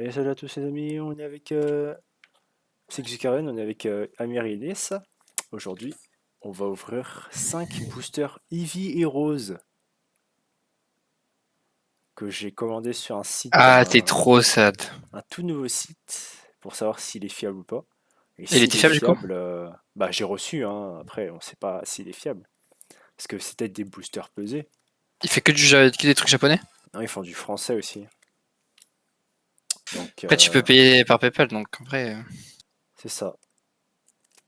Et salut à tous les amis, on est avec c'est Xukaren, on est avec Amir et Elis. Aujourd'hui, on va ouvrir 5 boosters Eevee et Rose que j'ai commandé sur un site, Ah, t'es trop sad. un tout nouveau site pour savoir s'il est fiable ou pas. Et Il s'il était est fiable du coup? fiable, bah j'ai reçu, hein, après on sait pas s'il est fiable. Parce que c'est peut-être des boosters pesés. Il fait que que des trucs japonais? Non, ils font du français aussi. Donc Après, tu peux payer par PayPal, donc en vrai. c'est ça.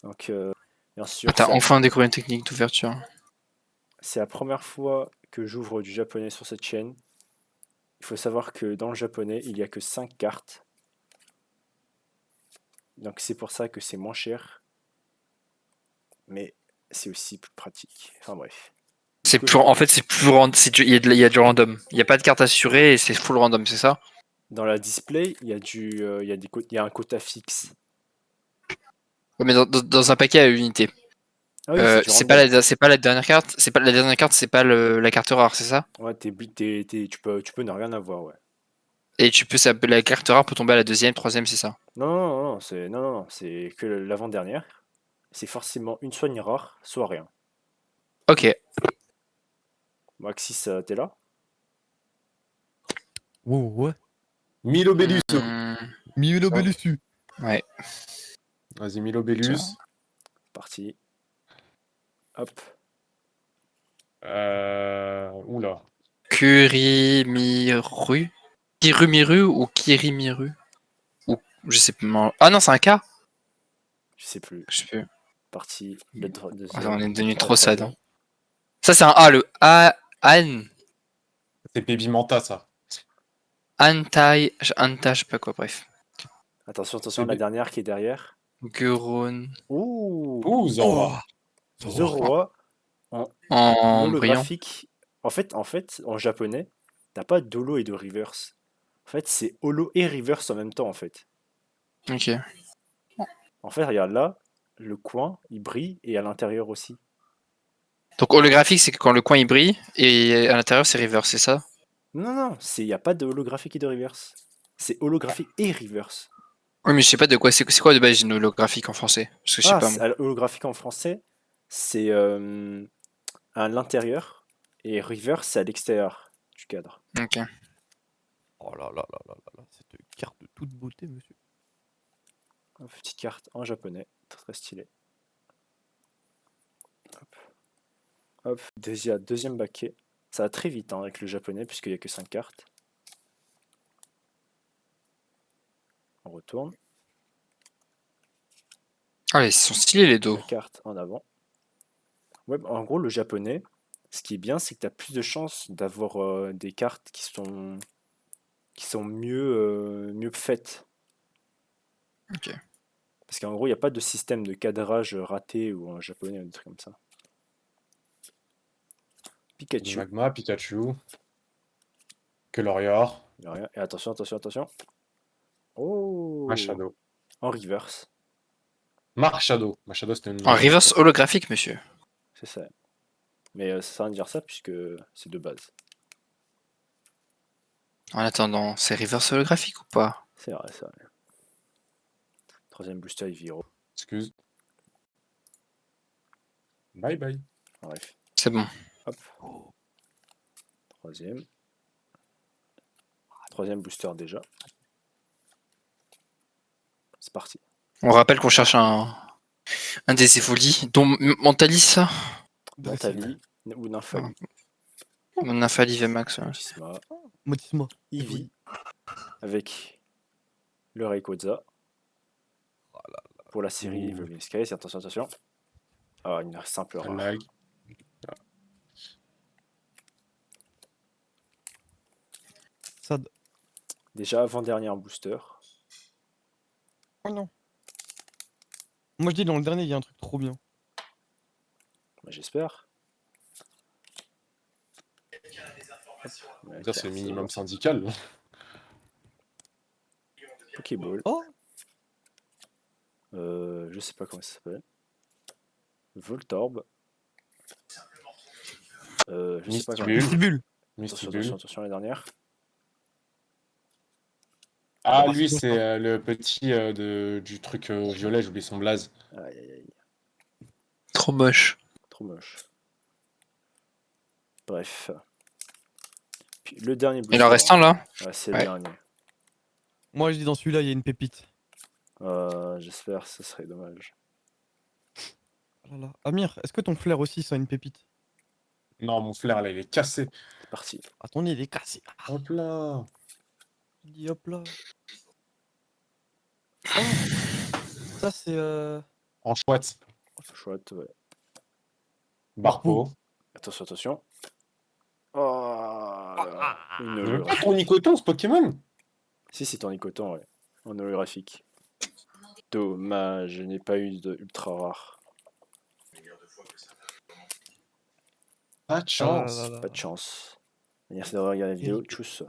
Donc bien Ah, sûr, t'as enfin découvert une technique d'ouverture. c'est la première fois que j'ouvre du japonais sur cette chaîne. Il faut savoir que dans le japonais, il n'y a que 5 cartes. Donc c'est pour ça que c'est moins cher. Mais c'est aussi plus pratique. Enfin bref. Du C'est coup, plus, en fait, c'est plus random. Il y a du random. Il n'y a pas de carte assurée et c'est full random, c'est ça? dans la display, il y a un quota fixe. Ouais, mais dans un paquet à unité. Ah oui, c'est du random. C'est pas la dernière carte. C'est pas la dernière carte, c'est pas la carte rare, c'est ça? Ouais, tu peux ne rien avoir, ouais. Et la carte rare peut tomber à la deuxième, troisième, c'est ça? Non, non, non, non, c'est que l'avant-dernière. C'est forcément une soigne rare, soit rien. Ok. Maxis, t'es là? Wow, ouais. Milo Bellus. Hmm, Milo Bellussu. ouais. Vas-y, Milo Tiens. Bellus. Parti. Hop. Oula. Kurimiru? Kirumiru ou Kirimiru? Ou je sais pas. Ah non, c'est un K? Je sais plus. Je sais plus. Parti. Attends, on Deuxième. est devenu La trop sad. troisième. Hein. Ça, c'est un A, le A. An. C'est Baby Manta, ça. Anta, je sais pas quoi, bref. Attention, attention, C'est la B- dernière qui est derrière. Guron. Ouh! Ouh, Oh, Zorua. Zorua en En brillant. holographique. En japonais, t'as pas d'holo et de reverse. En fait, c'est holo et reverse en même temps, en fait. Ok. En fait, regarde là, le coin, il brille et à l'intérieur aussi. Donc holographique, c'est que quand le coin il brille et à l'intérieur c'est reverse, c'est ça? Non, non, il n'y a pas de holographique et de reverse. C'est holographique et reverse. Oui, mais je sais pas de quoi. C'est quoi de base une holographique en français? Parce que je sais Ah, pas moi. holographique en français, c'est à l'intérieur et reverse, c'est à l'extérieur du cadre. Ok. oh là là là là là là, cette carte de toute beauté, monsieur. Une petite carte en japonais, très très stylé. Hop, hop. Deuxième baquet. Ça va très vite hein, avec le japonais puisqu'il n'y a que 5 cartes. On retourne. Ah, ils sont stylés les dos. La carte en avant. Ouais, en gros, le japonais, ce qui est bien, c'est que tu as plus de chances d'avoir des cartes qui sont mieux faites. Ok. Parce qu'en gros, il n'y a pas de système de cadrage raté ou en japonais ou des trucs comme ça. Pikachu. Magma, Pikachu. Kelorior. Il y a rien. Et attention, attention, attention. Oh! Machado. En reverse. Marshado. Machado, c'était une En légende. reverse holographique, monsieur. C'est ça. Mais ça sert à rien de dire ça puisque c'est de base. En attendant, c'est reverse holographique ou pas? C'est vrai, ça. Troisième booster, Iviro. Excuse. Bye bye. Bref. C'est bon. Hop. Troisième. Troisième booster déjà. C'est parti. On rappelle qu'on cherche un des évolies, dont Mentalis, ça? Dantali ou Nymphali. Mon Infali VMAX. Ouais. Motisma. Motisma. Eevee. Avec le Rayquaza. Pour la série Ouh. Evolving Skies. Attention, attention. Ah, une simple Un rare. lag. Sad. Déjà avant-dernier booster. Oh non. Moi je dis dans le dernier il y a un truc trop bien. Bah, j'espère. Ça, c'est le minimum syndical. Pokéball. Oh. Je sais pas comment ça s'appelle. Voltorb. Je sais pas comment. Mistibule. Attention, attention, attention, la dernière. Ah, Bah, lui, c'est c'est bon, ça. le petit du truc violet, j'oublie son blaze. Aïe, aïe, aïe, Trop moche. trop moche. Bref. Puis le dernier Il en booster. reste un là. Ouais, c'est le Ouais. dernier. Moi, je dis dans celui-là, il y a une pépite. J'espère, ce serait dommage. Oh là là. Amir, est-ce que ton flair aussi, ça a une pépite? Non, mon flair, là, il est cassé. C'est parti. Ah, ton nez, il est cassé. Ah, Hop là. il dit hop là. Oh, ça, c'est. En chouette. Chouette, ouais. Barpo. Attention, attention. Oh là là. Une Il veut pas holographique. ton Nicoton, ce Pokémon. Si, c'est Tornicoton, ouais. En holographique. Dommage, je n'ai pas eu de ultra rare. Pas de Ah là chance. là Pas là. de chance. Merci d'avoir regardé la vidéo. Tchuss.